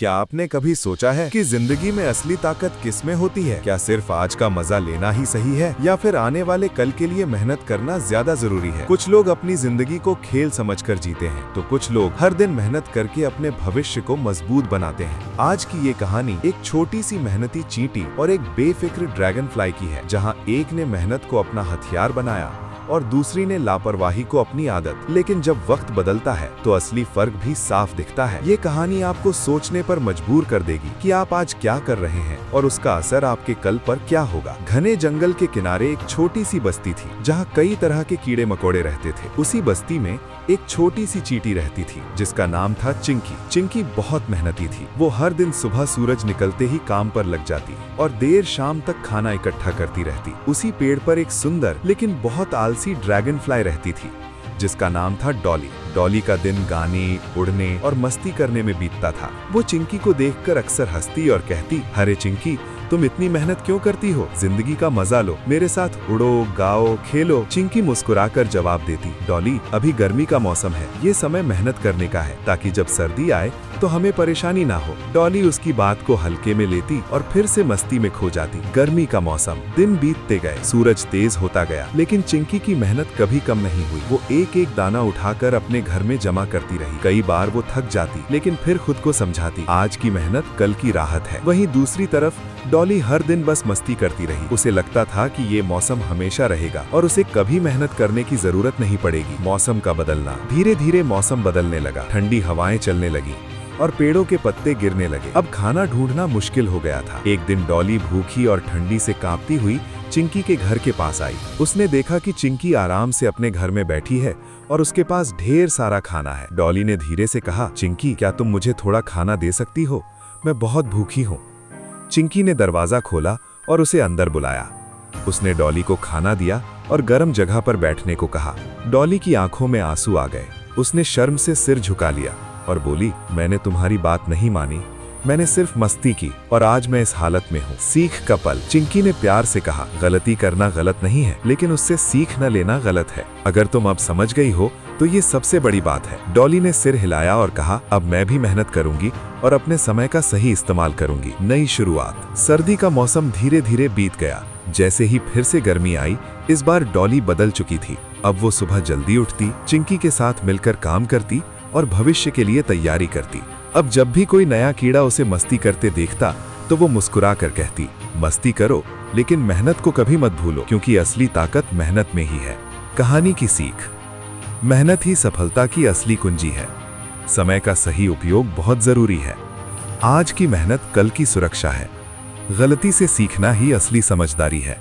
क्या आपने कभी सोचा है कि जिंदगी में असली ताकत किस में होती है? क्या सिर्फ आज का मजा लेना ही सही है या फिर आने वाले कल के लिए मेहनत करना ज्यादा जरूरी है? कुछ लोग अपनी जिंदगी को खेल समझकर जीते हैं, तो कुछ लोग हर दिन मेहनत करके अपने भविष्य को मजबूत बनाते हैं। आज की ये कहानी एक छोटी सी मेहनती चींटी और एक बेफिक्र ड्रैगन फ्लाई की है, जहाँ एक ने मेहनत को अपना हथियार बनाया और दूसरी ने लापरवाही को अपनी आदत। लेकिन जब वक्त बदलता है तो असली फर्क भी साफ दिखता है। ये कहानी आपको सोचने पर मजबूर कर देगी कि आप आज क्या कर रहे हैं और उसका असर आपके कल पर क्या होगा। घने जंगल के किनारे एक छोटी सी बस्ती थी, जहाँ कई तरह के कीड़े मकोड़े रहते थे। उसी बस्ती में एक छोटी सी चींटी रहती थी, जिसका नाम था चिंकी। चिंकी बहुत मेहनती थी। वो हर दिन सुबह सूरज निकलते ही काम पर लग जाती और देर शाम तक खाना इकट्ठा करती रहती। उसी पेड़ पर एक सुंदर लेकिन बहुत आलसी ड्रैगन फ्लाई रहती थी, जिसका नाम था डॉली। डॉली का दिन गाने, उड़ने और मस्ती करने में बीतता था। वो चिंकी को देखकर अक्सर हंसती और कहती, अरे चिंकी, तुम इतनी मेहनत क्यों करती हो? जिंदगी का मजा लो, मेरे साथ उड़ो, गाओ, खेलो। चिंकी मुस्कुराकर जवाब देती, डॉली, अभी गर्मी का मौसम है, ये समय मेहनत करने का है, ताकि जब सर्दी आए तो हमें परेशानी ना हो। डॉली उसकी बात को हल्के में लेती और फिर से मस्ती में खो जाती। गर्मी का मौसम, दिन बीतते गए, सूरज तेज होता गया, लेकिन चिंकी की मेहनत कभी कम नहीं हुई। वो एक एक दाना उठाकर अपने घर में जमा करती रही। कई बार वो थक जाती, लेकिन फिर खुद को समझाती, आज की मेहनत कल की राहत है। वहीं दूसरी तरफ डॉली हर दिन बस मस्ती करती रही। उसे लगता था कि ये मौसम हमेशा रहेगा और उसे कभी मेहनत करने की जरूरत नहीं पड़ेगी। मौसम का बदलना, धीरे धीरे मौसम बदलने लगा। ठंडी हवाएं चलने लगी और पेड़ों के पत्ते गिरने लगे। अब खाना ढूंढना मुश्किल हो गया था। एक दिन डॉली भूखी और ठंडी से कांपती हुई चिंकी के घर के पास आई। उसने देखा कि चिंकी आराम से अपने घर में बैठी है और उसके पास ढेर सारा खाना है। डॉली ने धीरे से कहा, चिंकी, क्या तुम मुझे थोड़ा खाना दे सकती हो? मैं बहुत भूखी हूँ। चिंकी ने दरवाजा खोला और उसे अंदर बुलाया। उसने डॉली को खाना दिया और गर्म जगह पर बैठने को कहा। डॉली की आंखों में आंसू आ गए। उसने शर्म से सिर झुका लिया और बोली, मैंने तुम्हारी बात नहीं मानी, मैंने सिर्फ मस्ती की और आज मैं इस हालत में हूँ। सीख का पल। चिंकी ने प्यार से कहा, गलती करना गलत नहीं है, लेकिन उससे सीख न लेना गलत है। अगर तुम अब समझ गई हो तो ये सबसे बड़ी बात है। डॉली ने सिर हिलाया और कहा, अब मैं भी मेहनत करूंगी और अपने समय का सही इस्तेमाल करूंगी। नई शुरुआत। सर्दी का मौसम धीरे धीरे बीत गया। जैसे ही फिर से गर्मी आई, इस बार डॉली बदल चुकी थी। अब वो सुबह जल्दी उठती, चिंकी के साथ मिलकर काम करती और भविष्य के लिए तैयारी करती। अब जब भी कोई नया कीड़ा उसे मस्ती करते देखता तो वो मुस्कुरा कर कहती, मस्ती करो, लेकिन मेहनत को कभी मत भूलो, क्योंकि असली ताकत मेहनत में ही है। कहानी की सीख। मेहनत ही सफलता की असली कुंजी है। समय का सही उपयोग बहुत जरूरी है। आज की मेहनत कल की सुरक्षा है। गलती से सीखना ही असली समझदारी है।